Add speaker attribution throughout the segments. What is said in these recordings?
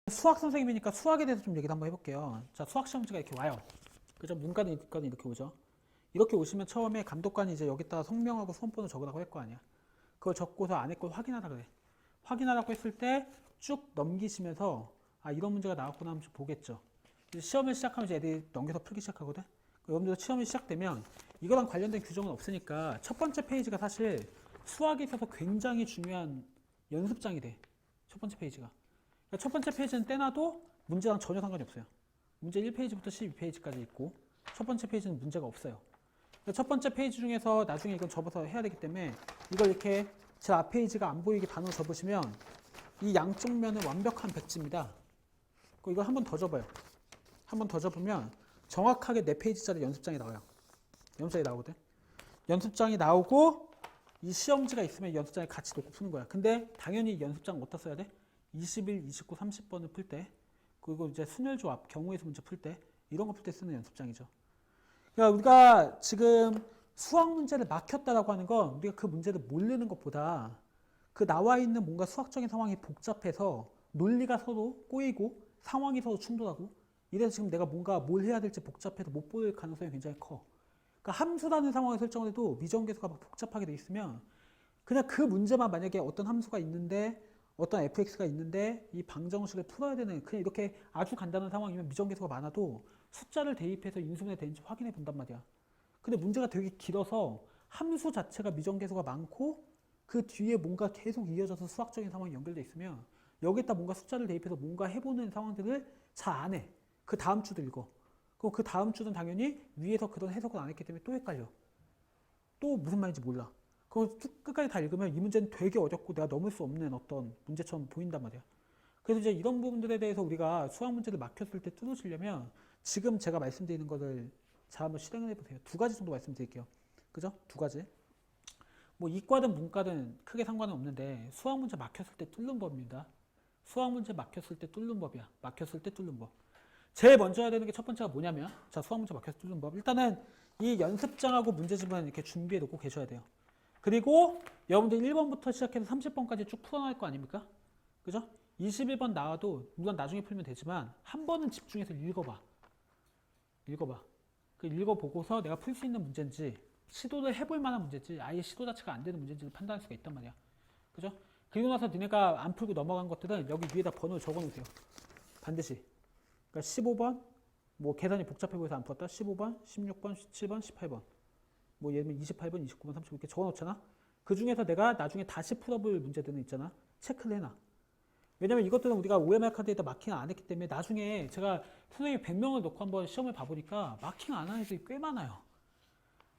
Speaker 1: 수학 선생님이니까 수학에 대해서 좀 얘기를 한번 해볼게요. 자, 수학 시험 문제가 이렇게 와요. 그죠? 문과는 이과는 이렇게 오죠. 이렇게 오시면 처음에 감독관이 이제 여기다가 성명하고 수험번호 적으라고 할 거 아니야. 그걸 적고서 안에 걸 확인하라 그래. 확인하라고 했을 때 쭉 넘기시면서 아, 이런 문제가 나왔구나 하면서 보겠죠. 이제 시험을 시작하면 이제 애들이 넘겨서 풀기 시작하거든. 여러분들 시험이 시작되면 이거랑 관련된 규정은 없으니까 첫 번째 페이지가 사실 수학에 있어서 굉장히 중요한 연습장이 돼. 첫 번째 페이지가. 그러니까 첫 번째 페이지는 떼놔도 문제랑 전혀 상관이 없어요. 문제 1페이지부터 12페이지까지 있고 첫 번째 페이지는 문제가 없어요. 그러니까 첫 번째 페이지 중에서 나중에 이건 접어서 해야 되기 때문에 이걸 이렇게 제 앞 페이지가 안 보이게 단어 접으시면 이 양쪽 면은 완벽한 백지입니다. 이걸 한 번 더 접어요. 한 번 더 접으면 정확하게 4페이지짜리 연습장이 나와요. 연습장이 나오거든. 연습장이 나오고 이 시험지가 있으면 연습장에 같이 놓고 푸는 거야. 근데 당연히 연습장 어디다 써야 돼? 21, 29, 30번을 풀 때, 그리고 이제 순열조합, 경우에서 문제 풀 때, 이런 거 풀 때 쓰는 연습장이죠. 그러니까 우리가 지금 수학 문제를 막혔다라고 하는 건 우리가 그 문제를 모르는 것보다 그 나와 있는 뭔가 수학적인 상황이 복잡해서 논리가 서로 꼬이고 상황이 서로 충돌하고 이래서 지금 내가 뭔가 뭘 해야 될지 복잡해서 못 볼 가능성이 굉장히 커. 그러니까 함수라는 상황을 설정을 해도 미정계수가 막 복잡하게 돼 있으면 그냥 그 문제만 만약에 어떤 함수가 있는데 어떤 fx가 있는데 이 방정식을 풀어야 되는 그냥 이렇게 아주 간단한 상황이면 미정계수가 많아도 숫자를 대입해서 인수분해 되는지 확인해 본단 말이야. 근데 문제가 되게 길어서 함수 자체가 미정계수가 많고 그 뒤에 뭔가 계속 이어져서 수학적인 상황이 연결돼 있으면 여기다 뭔가 숫자를 대입해서 뭔가 해보는 상황들을 잘 안 해. 그 다음 주도 읽어. 그럼 그 다음 주는 당연히 위에서 그런 해석을 안 했기 때문에 또 헷갈려. 또 무슨 말인지 몰라. 그걸 쭉 끝까지 다 읽으면 이 문제는 되게 어렵고 내가 넘을 수 없는 어떤 문제처럼 보인단 말이야. 그래서 이제 이런 부분들에 대해서 우리가 수학 문제를 막혔을 때 뚫으시려면 지금 제가 말씀드리는 것을 잘 한번 실행을 해보세요. 2가지 정도 말씀드릴게요. 그죠? 2가지. 뭐 이과든 문과든 크게 상관은 없는데 수학 문제 막혔을 때 뚫는 법입니다. 수학 문제 막혔을 때 뚫는 법이야. 막혔을 때 뚫는 법. 제일 먼저 해야 되는 게 첫 번째가 뭐냐면 자, 수학 문제 막혀서 뚫는 법. 일단은 이 연습장하고 문제집은 이렇게 준비해 놓고 계셔야 돼요. 그리고 여러분들 1번부터 시작해서 30번까지 쭉 풀어나갈 거 아닙니까? 그죠? 21번 나와도 물론 나중에 풀면 되지만 한 번은 집중해서 읽어봐. 읽어봐. 그 읽어보고서 내가 풀 수 있는 문제인지 시도를 해볼 만한 문제인지 아예 시도 자체가 안 되는 문제인지를 판단할 수가 있단 말이야. 그죠? 그리고 나서 니네가 안 풀고 넘어간 것들은 여기 위에다 번호를 적어 놓으세요. 반드시. 그러니까 15번, 뭐 계산이 복잡해 보여서 안 풀었다. 15번, 16번, 17번, 18번. 뭐 예를 들면 28번, 29번, 30번 이렇게 적어 놓잖아. 그 중에서 내가 나중에 다시 풀어볼 문제들은 있잖아. 체크를 해놔. 왜냐면 이것들은 우리가 OMR 카드에다 마킹 안 했기 때문에 나중에 제가 선생님 100명을 놓고 한번 시험을 봐보니까 마킹 안 하는 애들이 꽤 많아요.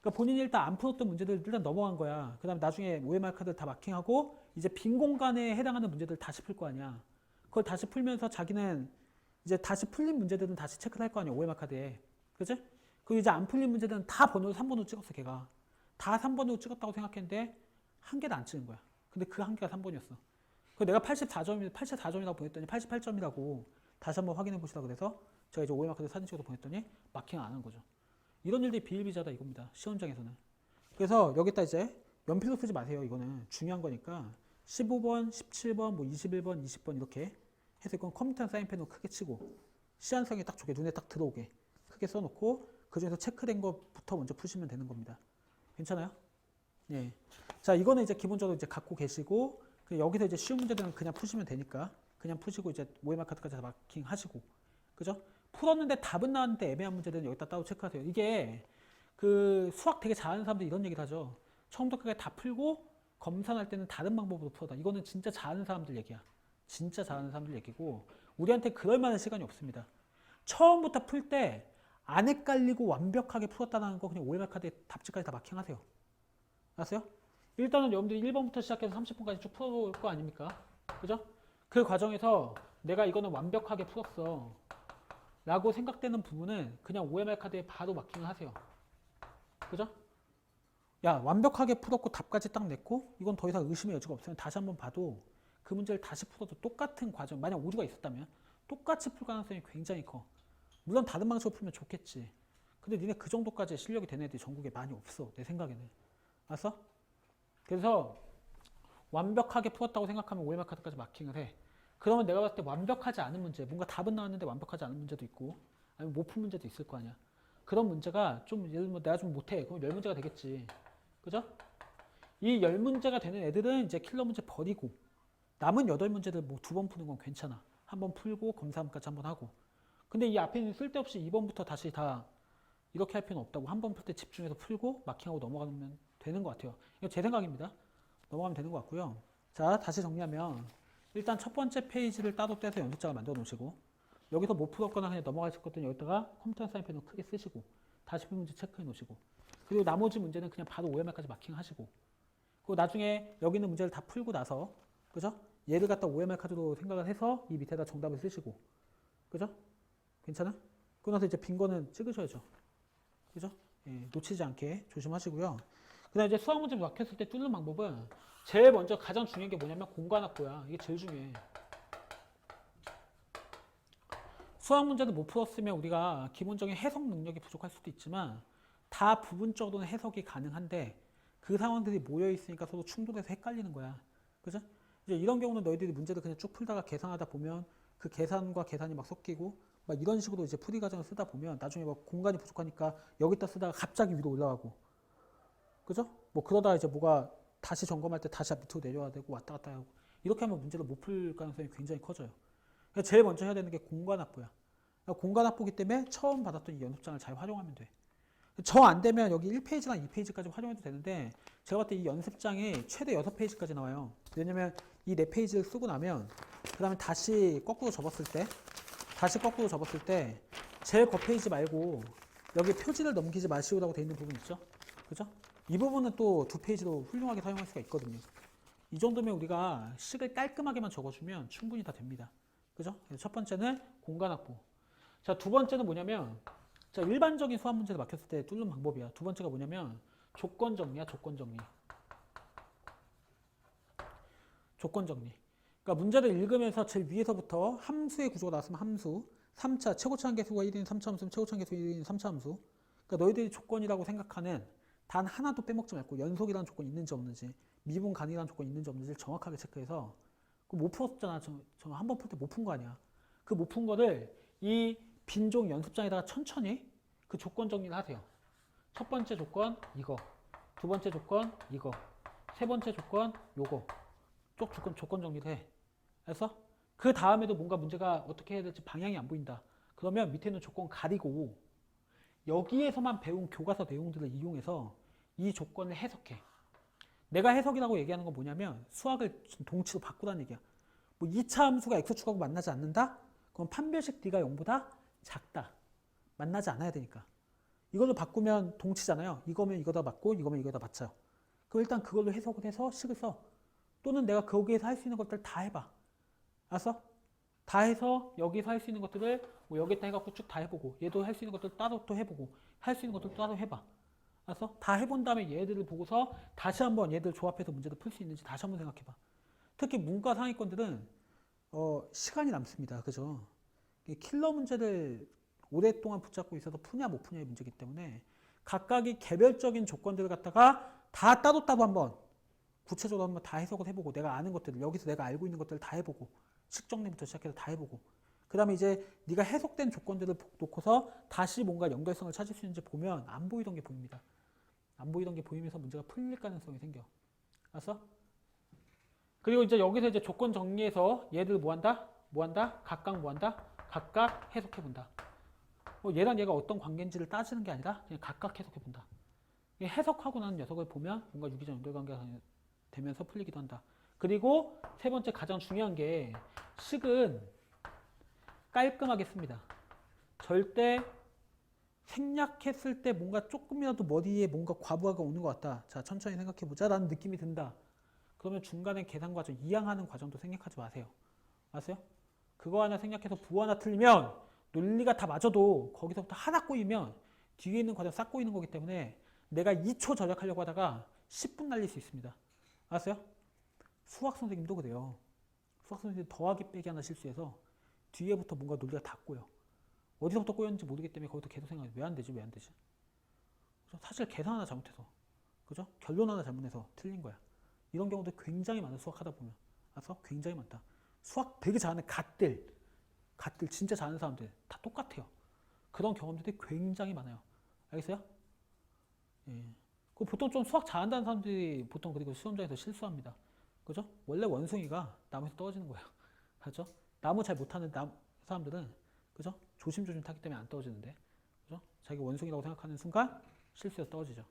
Speaker 1: 그러니까 본인이 일단 안 풀었던 문제들 일단 넘어간 거야. 그 다음에 나중에 OMR 카드를 다 마킹하고 이제 빈 공간에 해당하는 문제들 다시 풀 거 아니야. 그걸 다시 풀면서 자기는 이제 다시 풀린 문제들은 다시 체크를 할 거 아니야. OMR 카드에. 그지? 그리고 이제 안 풀린 문제들은 다 번호를 3번으로 찍었어, 걔가. 다 3번으로 찍었다고 생각했는데 한 개도 안 찍은 거야. 근데 그 한 개가 3번이었어. 그 내가 84점이라고 보냈더니 88점이라고 다시 한번 확인해 보시라고 그래서 제가 이제 OMR 카드 사진 찍어서 보냈더니 마킹 안 한 거죠. 이런 일들이 비일비재하다 이겁니다. 시험장에서는. 그래서 여기다 이제 연필로 쓰지 마세요. 이거는 중요한 거니까 15번, 17번, 뭐 21번, 20번 이렇게 해서 이건 컴퓨터 사인펜으로 크게 치고 시한성이 딱 좋게 눈에 딱 들어오게 크게 써놓고 그 중에서 체크된 것부터 먼저 푸시면 되는 겁니다. 괜찮아요? 예. 자, 이거는 이제 기본적으로 이제 갖고 계시고 여기서 이제 쉬운 문제들은 그냥 푸시면 되니까 그냥 푸시고 이제 OMR 카드까지 다 마킹 하시고 그죠? 풀었는데 답은 나왔는데 애매한 문제들은 여기다 따로 체크하세요. 이게 그 수학 되게 잘하는 사람들이 이런 얘기를 하죠. 처음부터 끝까지 다 풀고 검사할 때는 다른 방법으로 풀어다. 이거는 진짜 잘하는 사람들 얘기야. 진짜 잘하는 사람들 얘기고 우리한테 그럴 만한 시간이 없습니다. 처음부터 풀 때 안 헷갈리고 완벽하게 풀었다는 거 그냥 OMR 카드에 답지까지 다 마킹하세요. 알았어요? 일단은 여러분들이 1번부터 시작해서 30번까지 쭉 풀어볼 거 아닙니까? 그죠? 그 과정에서 내가 이거는 완벽하게 풀었어. 라고 생각되는 부분은 그냥 OMR 카드에 바로 마킹을 하세요. 그죠? 야, 완벽하게 풀었고 답까지 딱 냈고 이건 더 이상 의심의 여지가 없으면 다시 한번 봐도 그 문제를 다시 풀어도 똑같은 과정, 만약 오류가 있었다면 똑같이 풀 가능성이 굉장히 커. 물론 다른 방식으로 풀면 좋겠지. 근데 니네 그 정도까지 실력이 되는 애들이 전국에 많이 없어. 내 생각에는. 알았어? 그래서 완벽하게 풀었다고 생각하면 OMR 카드까지 마킹을 해. 그러면 내가 봤을 때 완벽하지 않은 문제, 뭔가 답은 나왔는데 완벽하지 않은 문제도 있고, 아니면 못 푼 문제도 있을 거 아니야. 그런 문제가 좀, 예를 들면 내가 좀 못해. 그럼 10문제가 되겠지. 그죠? 이 10문제가 되는 애들은 이제 킬러 문제 버리고, 남은 8문제들 뭐 2번 푸는 건 괜찮아. 한 번 풀고, 검사함까지 한 번 하고. 근데 이 앞에 있는 쓸데없이 2번부터 다시 다 이렇게 할 필요는 없다고. 한 번 풀 때 집중해서 풀고, 마킹하고 넘어가면 되는 것 같아요. 이거 제 생각입니다. 넘어가면 되는 것 같고요. 자, 다시 정리하면, 일단 첫 번째 페이지를 따로 떼서 연습장을 만들어 놓으시고, 여기서 못 풀었거나 그냥 넘어가실 것들은 여기다가 컴퓨터 사인펜으로 크게 쓰시고, 다시 푼 문제 체크해 놓으시고, 그리고 나머지 문제는 그냥 바로 OMR까지 마킹하시고, 그리고 나중에 여기 있는 문제를 다 풀고 나서, 그죠? 얘를 갖다 OMR 카드로 생각을 해서 이 밑에다 정답을 쓰시고, 그죠? 괜찮아? 그러고 나서 이제 빈 거는 찍으셔야죠. 그죠? 예, 놓치지 않게 조심하시고요. 그 다음에 이제 수학 문제 막혔을 때 뚫는 방법은 제일 먼저 가장 중요한 게 뭐냐면 공간 확보야. 이게 제일 중요해. 수학 문제도 못 풀었으면 우리가 기본적인 해석 능력이 부족할 수도 있지만 다 부분적으로는 해석이 가능한데 그 상황들이 모여 있으니까 서로 충돌해서 헷갈리는 거야. 그죠? 이제 이런 경우는 너희들이 문제를 그냥 쭉 풀다가 계산하다 보면 그 계산과 계산이 막 섞이고 막 이런 식으로 이제 풀이 과정을 쓰다 보면 나중에 막 공간이 부족하니까 여기다 쓰다가 갑자기 위로 올라가고 그죠? 뭐 그러다가 이제 뭐가 다시 점검할 때 다시 밑으로 내려와야 되고 왔다 갔다 하고 이렇게 하면 문제를 못 풀 가능성이 굉장히 커져요. 그래서 제일 먼저 해야 되는 게 공간 확보야. 공간 확보기 때문에 처음 받았던 이 연습장을 잘 활용하면 돼. 저 안 되면 여기 1페이지나 2페이지까지 활용해도 되는데 제가 봤을 때 이 연습장이 최대 6페이지까지 나와요. 왜냐면 이 4페이지를 쓰고 나면 그 다음에 다시 거꾸로 접었을 때 제일 겉페이지 말고 여기 표지를 넘기지 마시오라고 되어 있는 부분 있죠? 그죠? 이 부분은 또 2페이지로 훌륭하게 사용할 수가 있거든요. 이 정도면 우리가 식을 깔끔하게만 적어주면 충분히 다 됩니다. 그죠? 첫 번째는 공간 확보. 자, 두 번째는 뭐냐면 자, 일반적인 수학 문제를 막혔을 때 뚫는 방법이야. 두 번째가 뭐냐면 조건 정리야, 조건 정리. 조건 정리. 그러니까 문제를 읽으면서 제일 위에서부터 함수의 구조가 나왔으면 함수, 3차 최고차 한계수가 1인 3차 함수는 최고차 한계수 1인 3차 함수. 그러니까 너희들이 조건이라고 생각하는 단 하나도 빼먹지 말고 연속이라는 조건이 있는지 없는지, 미분 가능이라는 조건이 있는지 없는지를 정확하게 체크해서 못 풀었잖아. 저 한 번 풀 때 못 푼 거 아니야. 그 못 푼 거를 이 빈종 연습장에다가 천천히 그 조건 정리를 하세요. 첫 번째 조건 이거, 두 번째 조건 이거, 세 번째 조건 요거. 쭉 조건 정리를 해. 그래서 그 다음에도 뭔가 문제가 어떻게 해야 될지 방향이 안 보인다. 그러면 밑에 있는 조건 가리고 여기에서만 배운 교과서 내용들을 이용해서 이 조건을 해석해. 내가 해석이라고 얘기하는 건 뭐냐면 수학을 동치로 바꾸라는 얘기야. 뭐 2차 함수가 x축하고 만나지 않는다? 그럼 판별식 d가 0보다 작다. 만나지 않아야 되니까. 이걸로 바꾸면 동치잖아요. 이거면 이거다 맞고 이거면 이거다 맞죠. 그럼 일단 그걸로 해석을 해서 식을 써. 또는 내가 거기에서 할 수 있는 것들 다 해봐. 알았어? 다 해서 여기서 할 수 있는 것들을 뭐 여기다 해갖고 쭉 다 해보고 얘도 할 수 있는 것들 따로 또 해보고 할 수 있는 것들 따로 해봐. 알았어? 다 해본 다음에 얘들을 보고서 다시 한번 얘들 조합해서 문제를 풀 수 있는지 다시 한번 생각해봐. 특히 문과 상위권들은 시간이 남습니다. 그죠? 킬러 문제를 오랫동안 붙잡고 있어서 푸냐 못 푸냐의 문제이기 때문에 각각의 개별적인 조건들을 갖다가 다 따로따로 한번 구체적으로 한번 다 해석을 해보고 내가 아는 것들을 여기서 내가 알고 있는 것들을 다 해보고 식정리부터 시작해서 다 해보고 그 다음에 이제 네가 해석된 조건들을 놓고서 다시 뭔가 연결성을 찾을 수 있는지 보면 안 보이던 게 보입니다. 안 보이던 게 보이면서 문제가 풀릴 가능성이 생겨. 알았어? 그리고 이제 여기서 이제 조건 정리해서 얘들 뭐 한다? 뭐 한다? 각각 뭐 한다? 각각 해석해 본다. 얘랑 얘가 어떤 관계인지를 따지는 게 아니라 그냥 각각 해석해 본다. 해석하고 나는 녀석을 보면 뭔가 유기적 연결관계가 되면서 풀리기도 한다. 그리고 세 번째 가장 중요한 게 식은 깔끔하게 씁니다. 절대 생략했을 때 뭔가 조금이라도 머리에 뭔가 과부하가 오는 것 같다. 자, 천천히 생각해보자 라는 느낌이 든다. 그러면 중간에 계산 과정, 이항하는 과정도 생략하지 마세요. 아세요? 그거 하나 생략해서 부호 하나 틀리면 논리가 다 맞아도 거기서부터 하나 꼬이면 뒤에 있는 과정 싹 꼬이는 거기 때문에 내가 2초 절약하려고 하다가 10분 날릴 수 있습니다. 아세요? 수학 선생님도 그래요. 수학 선생님 더하기 빼기 하나 실수해서 뒤에부터 뭔가 논리가 다 꼬여. 어디서부터 꼬였는지 모르기 때문에 거기서 계속 생각해. 왜 안 되지? 왜 안 되지? 사실 계산 하나 잘못해서, 그죠? 결론 하나 잘못해서 틀린 거야. 이런 경우도 굉장히 많은 수학 하다 보면. 알았어? 굉장히 많다. 수학 되게 잘하는 갓들 진짜 잘하는 사람들 다 똑같아요. 그런 경험들이 굉장히 많아요. 알겠어요? 예. 그 보통 좀 수학 잘한다는 사람들이 보통 그리고 시험장에서 실수합니다. 그죠? 원래 원숭이가 나무에서 떨어지는 거예요. 그죠? 나무 잘 못하는 사람들은 그죠? 조심조심 타기 때문에 안 떨어지는데 그죠? 자기 원숭이라고 생각하는 순간 실수해서 떨어지죠.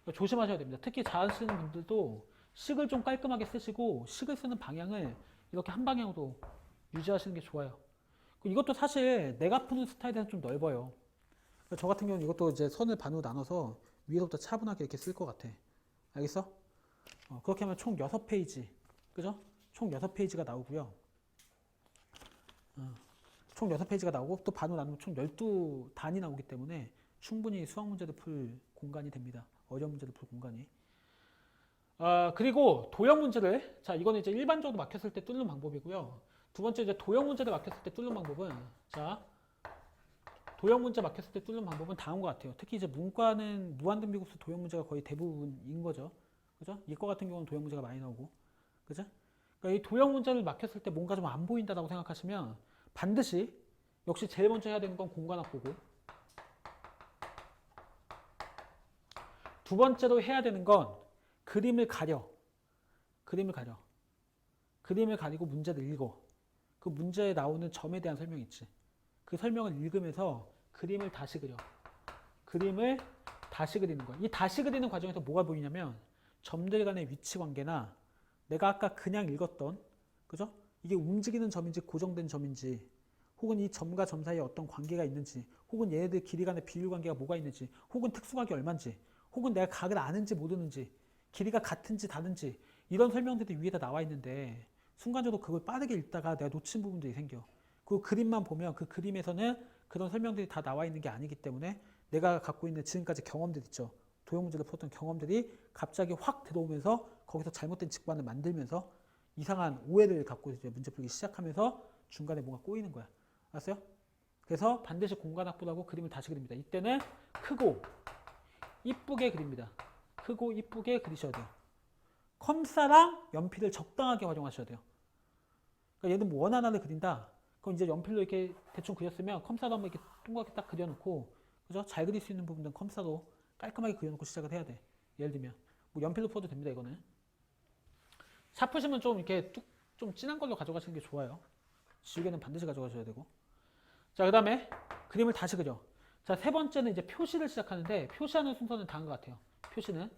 Speaker 1: 그러니까 조심하셔야 됩니다. 특히 잘하시는 분들도 식을 좀 깔끔하게 쓰시고 식을 쓰는 방향을 이렇게 한 방향으로 유지하시는 게 좋아요. 이것도 사실 내가 푸는 스타일에는 좀 넓어요. 그러니까 저 같은 경우는 이것도 이제 선을 반으로 나눠서 위에서부터 차분하게 이렇게 쓸 것 같아. 알겠어? 그렇게 하면 총 6페이지. 그죠? 총 6페이지가 나오고요. 총 6페이지가 나오고 또 반으로 나누면 총 12단이 나오기 때문에 충분히 수학 문제를 풀 공간이 됩니다. 어려운 문제를 풀 공간이. 그리고 도형 문제를, 자, 이거는 이제 일반적으로 막혔을 때 뚫는 방법이고요. 두 번째 이제 도형 문제를 막혔을 때 뚫는 방법은, 자, 도형 문제 막혔을 때 뚫는 방법은 다음과 같아요. 특히 이제 문과는 무한등비급수 도형 문제가 거의 대부분인 거죠. 그죠? 이과 같은 경우는 도형 문제가 많이 나오고. 그죠? 그러니까 이 도형 문제를 막혔을 때 뭔가 좀 안 보인다라고 생각하시면 반드시 역시 제일 먼저 해야 되는 건 공간 확보고 두 번째로 해야 되는 건 그림을 가려. 그림을 가려. 그림을 가리고 문제를 읽어. 그 문제에 나오는 점에 대한 설명이 있지. 그 설명을 읽으면서 그림을 다시 그려. 그림을 다시 그리는 거야. 이 다시 그리는 과정에서 뭐가 보이냐면 점들 간의 위치 관계나 내가 아까 그냥 읽었던 그죠? 이게 움직이는 점인지 고정된 점인지 혹은 이 점과 점 사이에 어떤 관계가 있는지 혹은 얘네들 길이 간의 비율 관계가 뭐가 있는지 혹은 특수각이 얼마인지 혹은 내가 각을 아는지 모르는지 길이가 같은지 다른지 이런 설명들이 위에다 나와 있는데 순간적으로 그걸 빠르게 읽다가 내가 놓친 부분들이 생겨. 그 그림만 보면 그 그림에서는 그런 설명들이 다 나와 있는 게 아니기 때문에 내가 갖고 있는 지금까지 경험들 있죠. 도형 문제를 풀었던 경험들이 갑자기 확 들어오면서 거기서 잘못된 직관을 만들면서 이상한 오해를 갖고 이제 문제 풀기 시작하면서 중간에 뭔가 꼬이는 거야. 알았어요? 그래서 반드시 공간 확보를 하고 그림을 다시 그립니다. 이때는 크고 이쁘게 그립니다. 크고 이쁘게 그리셔야 돼요. 컴사랑 연필을 적당하게 활용하셔야 돼요. 그러니까 얘는 뭐 원 하나를 그린다. 그럼 이제 연필로 이렇게 대충 그렸으면 컴사로 한번 이렇게 동그랗게 딱 그려놓고, 그죠? 잘 그릴 수 있는 부분들은 컴사로 깔끔하게 그려놓고 시작을 해야 돼. 예를 들면 뭐 연필로 풀어도 됩니다. 이거는 샤프심은 좀 이렇게 좀 진한 걸로 가져가시는 게 좋아요. 지우개는 반드시 가져가셔야 되고. 자, 그 다음에 그림을 다시 그려. 자, 세 번째는 이제 표시를 시작하는데 표시하는 순서는 다른 것 같아요. 표시는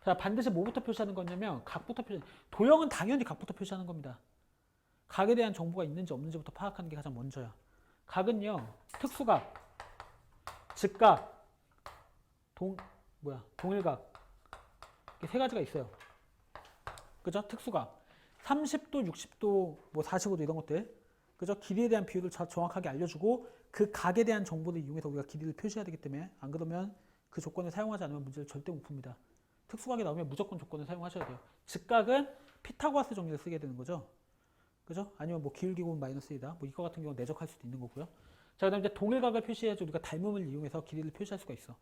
Speaker 1: 자, 반드시 뭐부터 표시하는 거냐면 각부터 표시. 도형은 당연히 각부터 표시하는 겁니다. 각에 대한 정보가 있는지 없는지부터 파악하는 게 가장 먼저야. 각은요, 특수각, 직각, 동일각 이렇게 세 가지가 있어요. 그죠? 특수각 30도, 60도, 뭐 45도 이런 것들, 그죠? 길이에 대한 비율을 정확하게 알려주고 그 각에 대한 정보를 이용해서 우리가 길이를 표시해야 되기 때문에 안 그러면 그 조건을 사용하지 않으면 문제를 절대 못 풉니다. 특수각이 나오면 무조건 조건을 사용하셔야 돼요. 직각은 피타고라스 정리를 쓰게 되는 거죠. 그죠? 아니면 뭐 기울기곱 마이너스 1이다. 뭐 이거 같은 경우는 내적할 수도 있는 거고요. 자, 그다음 이제 동일각을 표시해야지 우리가 닮음을 이용해서 길이를 표시할 수가 있어.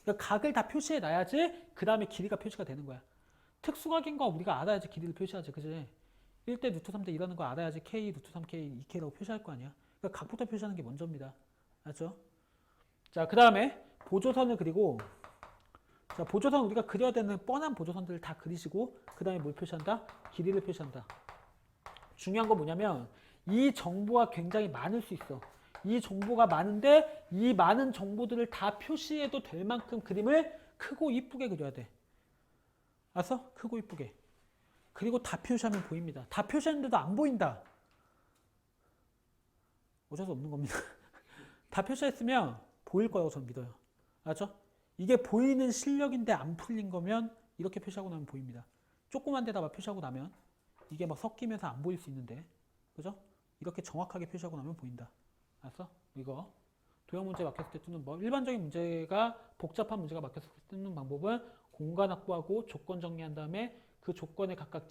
Speaker 1: 그러니까 각을 다 표시해 놔야지 그 다음에 길이가 표시가 되는 거야. 특수각인 거 우리가 알아야지 길이를 표시하지, 그지? 1대 루트 3대 이라는 거 알아야지 K, 루트 3K, 2K라고 표시할 거 아니야. 그러니까 각부터 표시하는 게 먼저입니다. 알죠? 자, 그 다음에 보조선을 그리고, 자, 보조선 우리가 그려야 되는 뻔한 보조선들을 다 그리시고 그 다음에 뭘 표시한다? 길이를 표시한다. 중요한 건 뭐냐면 이 정보가 굉장히 많을 수 있어. 이 정보가 많은데 이 많은 정보들을 다 표시해도 될 만큼 그림을 크고 이쁘게 그려야 돼. 알았어? 크고 이쁘게. 그리고 다 표시하면 보입니다. 다 표시했는데도 안 보인다. 어쩔 수 없는 겁니다. 다 표시했으면 보일 거라고 저는 믿어요. 알았죠? 이게 보이는 실력인데 안 풀린 거면 이렇게 표시하고 나면 보입니다. 조그만 데다가 표시하고 나면 이게 막 섞이면서 안 보일 수 있는데, 그죠? 이렇게 정확하게 표시하고 나면 보인다. 알았어? 이거 도형 문제 막혔을 때 뜨는 법. 일반적인 문제가 복잡한 문제가 막혔을 때 뜨는 방법은 공간 확보하고 조건 정리한 다음에 그 조건에 각각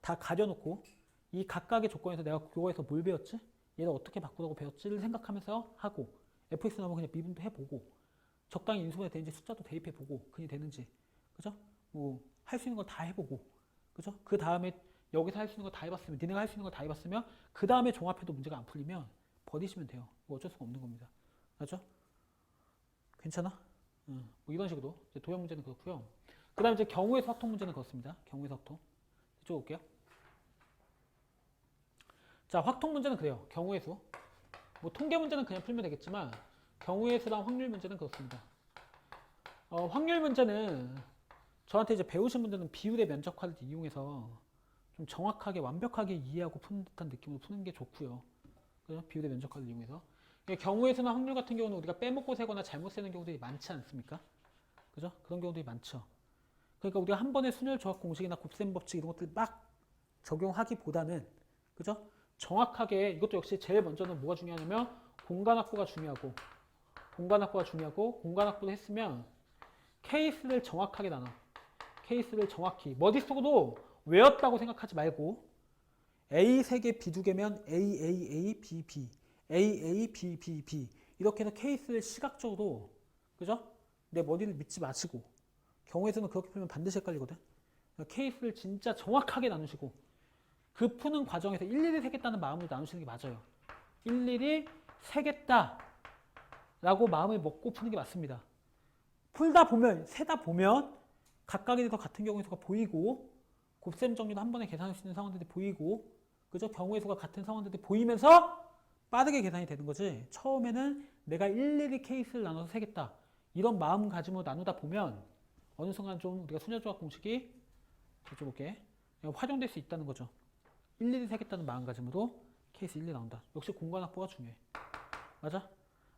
Speaker 1: 다 가려놓고 이 각각의 조건에서 내가 그거에서 뭘 배웠지? 얘를 어떻게 바꾸라고 배웠지를 생각하면서 하고 fx 나오면 그냥 미분도 해보고 적당히 인수분해 되는지 숫자도 대입해보고 그게 되는지, 그죠? 뭐 할 수 있는 걸 다 해보고, 그죠? 그 다음에 여기서 할 수 있는 거 다 해봤으면, 니네가 할 수 있는 거 다 해봤으면 그 다음에 종합해도 문제가 안 풀리면 버리시면 돼요. 뭐 어쩔 수가 없는 겁니다. 맞죠? 괜찮아? 뭐 이런 식으로 이제 도형 문제는 그렇고요. 그 다음에 이제 경우에서 확통 문제는 그렇습니다. 경우에서 확통. 이쪽 올게요. 자, 확통 문제는 그래요. 경우의 수. 뭐 통계 문제는 그냥 풀면 되겠지만 경우의 수랑 확률 문제는 그렇습니다. 확률 문제는 저한테 이제 배우신 분들은 비율의 면적화를 이용해서 좀 정확하게 완벽하게 이해하고 푸는 듯한 느낌으로 푸는 게 좋고요. 그죠? 비율의 면적화를 이용해서. 경우의 수나 확률 같은 경우는 우리가 빼먹고 세거나 잘못 세는 경우들이 많지 않습니까? 그죠? 그런 경우들이 많죠. 그러니까 우리가 한 번에 순열 조합 공식이나 곱셈 법칙 이런 것들 막 적용하기보다는, 그죠? 정확하게, 이것도 역시 제일 먼저는 뭐가 중요하냐면 공간 확보가 중요하고, 공간 확보를 했으면 케이스를 정확하게 나눠. 케이스를 정확히 머릿속으로 외웠다고 생각하지 말고 A 3개, B 2개면 A, A, A, B, B, A, A, B, B, B 이렇게 해서 케이스를 시각적으로, 그죠? 내 머리를 믿지 마시고, 경우에서는 그렇게 풀면 반드시 헷갈리거든. 케이스를 진짜 정확하게 나누시고 그 푸는 과정에서 일일이 세겠다는 마음으로 나누시는 게 맞아요. 일일이 세겠다 라고 마음을 먹고 푸는 게 맞습니다. 풀다 보면, 세다 보면 각각에 대해서 같은 경우의 수가 보이고 곱셈 정리도 한 번에 계산할 수 있는 상황들이 보이고, 그죠? 경우의 수가 같은 상황들이 보이면서 빠르게 계산이 되는 거지. 처음에는 내가 일일이 케이스를 나눠서 세겠다 이런 마음가짐으로 나누다 보면 어느 순간 좀 우리가 순열조합 공식이 이쪽 볼게 활용될 수 있다는 거죠. 일일이 세겠다는 마음가짐으로 케이스 일일이 나온다. 역시 공간 확보가 중요해. 맞아?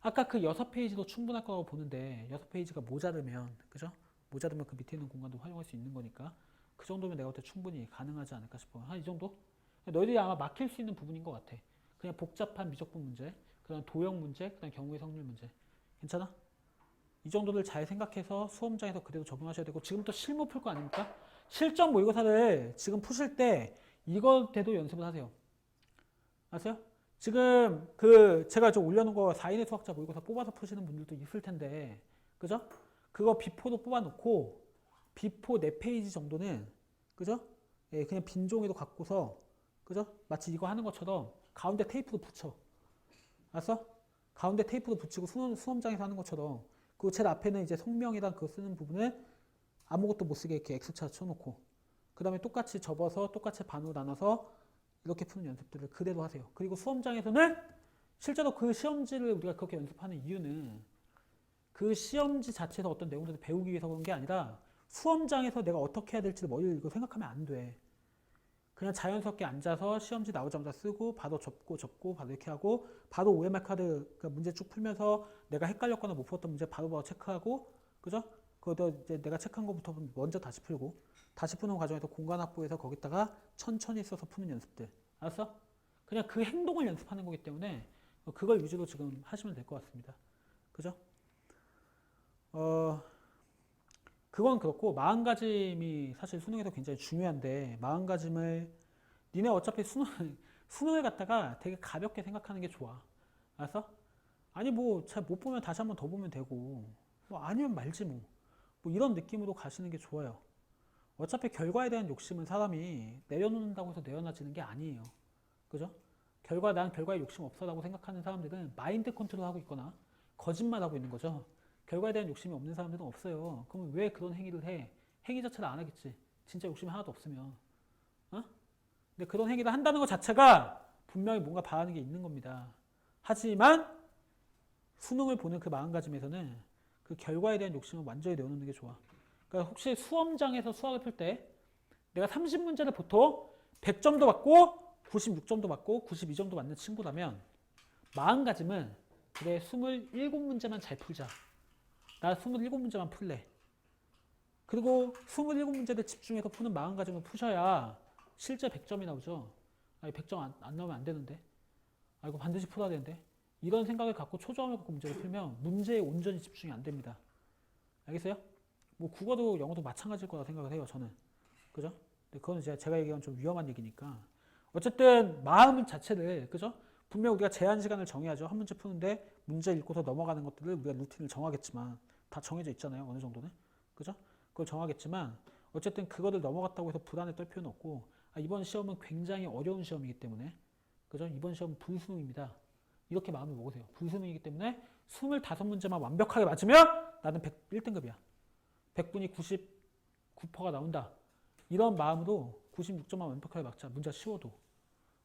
Speaker 1: 아까 그 6페이지도 충분할 거라고 보는데 6페이지가 모자르면, 그죠? 모자르면 그 밑에 있는 공간도 활용할 수 있는 거니까 그 정도면 내가 볼 때 충분히 가능하지 않을까 싶어. 한 이 정도? 너희들이 아마 막힐 수 있는 부분인 것 같아. 그냥 복잡한 미적분 문제, 그다음 도형 문제, 그다음 경우의 성률 문제. 괜찮아? 이 정도를 잘 생각해서 수험장에서 그대로 적용하셔야 되고, 지금부터 실무 풀 거 아닙니까? 실전 모의고사를 지금 푸실 때 이거 때도 연습을 하세요. 아세요? 지금 그 제가 좀 올려놓은 거 4인의 수학자 모의고사 뽑아서 푸시는 분들도 있을 텐데, 그죠? 그거 비포도 뽑아놓고 비포 4페이지 정도는, 그죠? 예, 그냥 빈 종이로 갖고서, 그죠? 마치 이거 하는 것처럼 가운데 테이프도 붙여. 알았어? 가운데 테이프도 붙이고 수험장에서 하는 것처럼. 그리고 제일 앞에는 이제 성명이랑 그거 쓰는 부분을 아무것도 못 쓰게 이렇게 X자 쳐놓고, 그 다음에 똑같이 접어서 똑같이 반으로 나눠서 이렇게 푸는 연습들을 그대로 하세요. 그리고 수험장에서는 실제로 그 시험지를 우리가 그렇게 연습하는 이유는 그 시험지 자체에서 어떤 내용들을 배우기 위해서 그런 게 아니라 수험장에서 내가 어떻게 해야 될지를 머리를 이거 생각하면 안 돼. 그냥 자연스럽게 앉아서 시험지 나오자마자 쓰고 바로 접고 바로 이렇게 하고 바로 OMR 카드 문제 쭉 풀면서 내가 헷갈렸거나 못 풀었던 문제 바로 체크하고, 그죠? 그것도 이제 내가 체크한 것부터 먼저 다시 풀고 다시 푸는 과정에서 공간 확보해서 거기다가 천천히 써서 푸는 연습들. 알았어? 그냥 그 행동을 연습하는 거기 때문에 그걸 위주로 지금 하시면 될 것 같습니다. 그죠? 그건 그렇고 마음가짐이 사실 수능에서 굉장히 중요한데, 마음가짐을 니네 어차피 수능을 갖다가 되게 가볍게 생각하는 게 좋아. 알았어? 아니 뭐 잘 못 보면 다시 한번 더 보면 되고, 뭐 아니면 말지 뭐. 뭐 이런 느낌으로 가시는 게 좋아요. 어차피 결과에 대한 욕심은 사람이 내려놓는다고 해서 내려놔지는 게 아니에요. 그죠? 난 결과에 욕심 없어라고 생각하는 사람들은 마인드 컨트롤하고 있거나 거짓말하고 있는 거죠. 결과에 대한 욕심이 없는 사람들은 없어요. 그럼 왜 그런 행위를 해? 행위 자체를 안 하겠지. 진짜 욕심이 하나도 없으면. 어? 근데 그런 행위를 한다는 것 자체가 분명히 뭔가 바라는 게 있는 겁니다. 하지만 수능을 보는 그 마음가짐에서는 그 결과에 대한 욕심을 완전히 내어놓는 게 좋아. 그러니까 혹시 수험장에서 수학을 풀 때 내가 30문제를 보통 100점도 받고 96점도 받고 92점도 맞는 친구라면 마음가짐은 그래 27문제만 잘 풀자. 나 27문제만 풀래. 그리고 27문제를 집중해서 푸는 마음가짐을 푸셔야 실제 100점이 나오죠. 아니 100점 안 나오면 안 되는데. 아 이거 반드시 풀어야 되는데. 이런 생각을 갖고 초조함을 갖고 문제를 풀면 문제에 온전히 집중이 안 됩니다. 알겠어요? 뭐 국어도 영어도 마찬가지일 거라 생각을 해요. 저는. 그죠? 근데 그거는 제가 얘기한 좀 위험한 얘기니까. 어쨌든 마음 자체를, 그죠? 분명 우리가 제한 시간을 정해야죠. 한 문제 푸는데 문제 읽고서 넘어가는 것들을 우리가 루틴을 정하겠지만 다 정해져 있잖아요. 어느 정도는. 그죠? 그걸 정하겠지만 어쨌든 그거를 넘어갔다고 해서 불안에 떨 필요는 없고, 이번 시험은 굉장히 어려운 시험이기 때문에, 그죠? 이번 시험은 불수능입니다. 이렇게 마음을 먹으세요. 불수능이기 때문에 25문제만 완벽하게 맞으면 나는 1등급이야. 100분이 99%가 나온다. 이런 마음으로 96점만 완벽하게 막자. 문제가 쉬워도.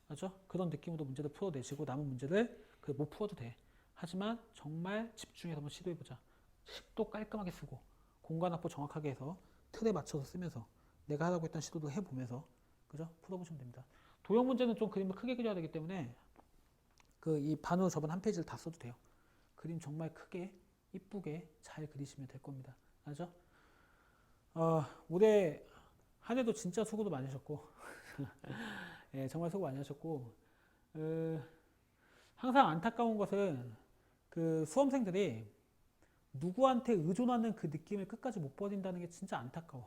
Speaker 1: 맞죠? 그런 느낌으로 문제를 풀어내시고 남은 문제를 못 풀어도 돼. 하지만 정말 집중해서 한번 시도해보자. 식도 깔끔하게 쓰고 공간 확보 정확하게 해서 틀에 맞춰서 쓰면서 내가 하라고 했던 시도도 해보면서, 그죠? 풀어보시면 됩니다. 도형 문제는 좀 그림을 크게 그려야 되기 때문에 이 반으로 접은 한 페이지를 다 써도 돼요. 그림 정말 크게 이쁘게 잘 그리시면 될 겁니다. 알죠? 올해 한 해도 진짜 수고도 많이 하셨고 예, 정말 수고 많이 하셨고, 항상 안타까운 것은 수험생들이 누구한테 의존하는 그 느낌을 끝까지 못 버린다는 게 진짜 안타까운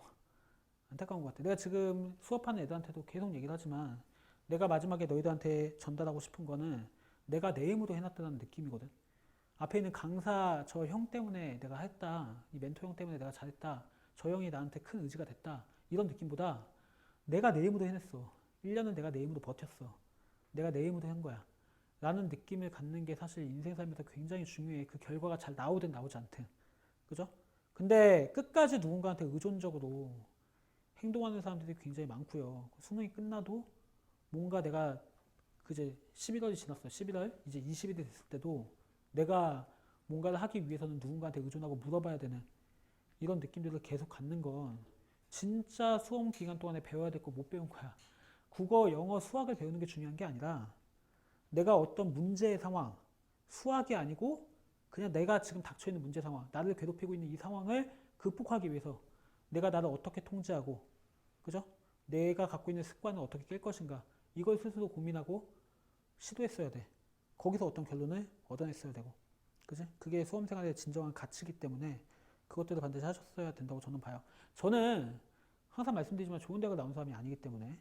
Speaker 1: 것 같아. 내가 지금 수업하는 애들한테도 계속 얘기를 하지만 내가 마지막에 너희들한테 전달하고 싶은 거는 내가 내 힘으로 해놨다는 느낌이거든. 앞에 있는 강사 저 형 때문에 내가 했다. 이 멘토 형 때문에 내가 잘했다. 저 형이 나한테 큰 의지가 됐다. 이런 느낌보다 내가 내 힘으로 해냈어. 1년은 내가 내 힘으로 버텼어. 내가 내 힘으로 한 거야. 라는 느낌을 갖는 게 사실 인생 살면서 굉장히 중요해. 그 결과가 잘 나오든 나오지 않든. 그죠? 근데 끝까지 누군가한테 의존적으로 행동하는 사람들이 굉장히 많고요. 수능이 끝나도 뭔가 내가 그제 11월이 지났어요. 11월 이제 20일이 됐을 때도 내가 뭔가를 하기 위해서는 누군가한테 의존하고 물어봐야 되는 이런 느낌들을 계속 갖는 건 진짜 수험 기간 동안에 배워야 될 거 못 배운 거야. 국어, 영어, 수학을 배우는 게 중요한 게 아니라 내가 어떤 문제의 상황, 수학이 아니고 그냥 내가 지금 닥쳐있는 문제 상황, 나를 괴롭히고 있는 이 상황을 극복하기 위해서 내가 나를 어떻게 통제하고, 그죠? 내가 갖고 있는 습관을 어떻게 깰 것인가, 이걸 스스로 고민하고 시도했어야 돼. 거기서 어떤 결론을 얻어냈어야 되고, 그지? 그게 수험생활의 진정한 가치이기 때문에 그것들을 반드시 하셨어야 된다고 저는 봐요. 저는 항상 말씀드리지만 좋은 대학을 나온 사람이 아니기 때문에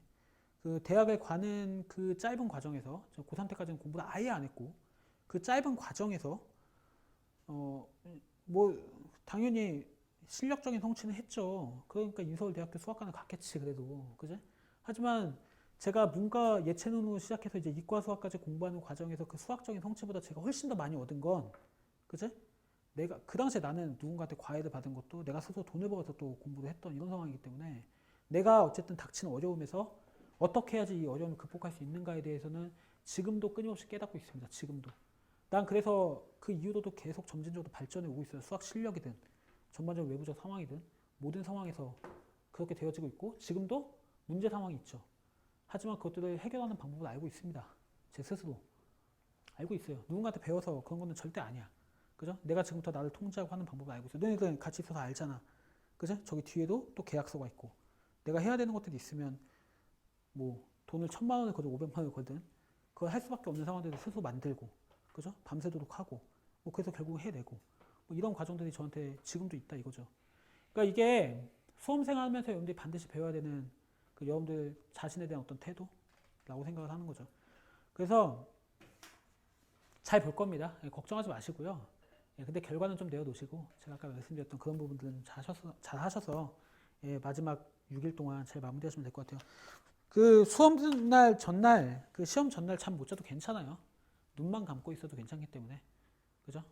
Speaker 1: 대학을 가는 그 짧은 과정에서, 고3 때까지는 공부를 아예 안 했고, 그 짧은 과정에서 당연히 실력적인 성취는 했죠. 그러니까 인서울대학교 수학과는 갔겠지, 그래도. 그지? 하지만 제가 문과 예체능으로 시작해서 이제 이과 수학까지 공부하는 과정에서 그 수학적인 성취보다 제가 훨씬 더 많이 얻은 건, 그지? 내가 그 당시에 나는 누군가한테 과외를 받은 것도 내가 스스로 돈을 벌어서 또 공부를 했던 이런 상황이기 때문에 내가 어쨌든 닥치는 어려움에서 어떻게 해야지 이 어려움을 극복할 수 있는가에 대해서는 지금도 끊임없이 깨닫고 있습니다. 지금도. 난 그래서 그 이후로도 계속 점진적으로 발전해 오고 있어요. 수학 실력이든 전반적 외부적 상황이든 모든 상황에서 그렇게 되어지고 있고 지금도 문제 상황이 있죠. 하지만 그것들을 해결하는 방법을 알고 있습니다. 제 스스로. 알고 있어요. 누군가한테 배워서 그런 거는 절대 아니야. 그죠? 내가 지금부터 나를 통제하고 하는 방법을 알고 있어. 너희들 같이 있어서 알잖아. 그죠? 저기 뒤에도 또 계약서가 있고. 내가 해야 되는 것들이 있으면 돈을 1,000만 원을 거든 500만 원을 거든 그걸 할 수밖에 없는 상황들을 스스로 만들고, 그죠? 밤새도록 하고, 그래서 결국 해내고, 이런 과정들이 저한테 지금도 있다 이거죠. 그러니까 이게 수험생 하면서 여러분들이 반드시 배워야 되는 여러분들 자신에 대한 어떤 태도라고 생각을 하는 거죠. 그래서 잘 볼 겁니다. 걱정하지 마시고요. 근데 결과는 좀 내어놓으시고 제가 아까 말씀드렸던 그런 부분들은 잘 하셔서 마지막 6일 동안 잘 마무리하시면 될 것 같아요. 수험 날 전날 시험 전날 잠 못 자도 괜찮아요. 눈만 감고 있어도 괜찮기 때문에, 그죠?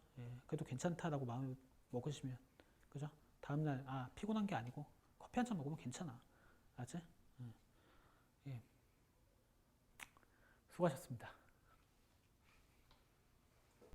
Speaker 1: 그래도 괜찮다라고 마음을 먹으시면, 그죠? 다음날 피곤한 게 아니고 커피 한 잔 먹으면 괜찮아. 알지? 예. 수고하셨습니다.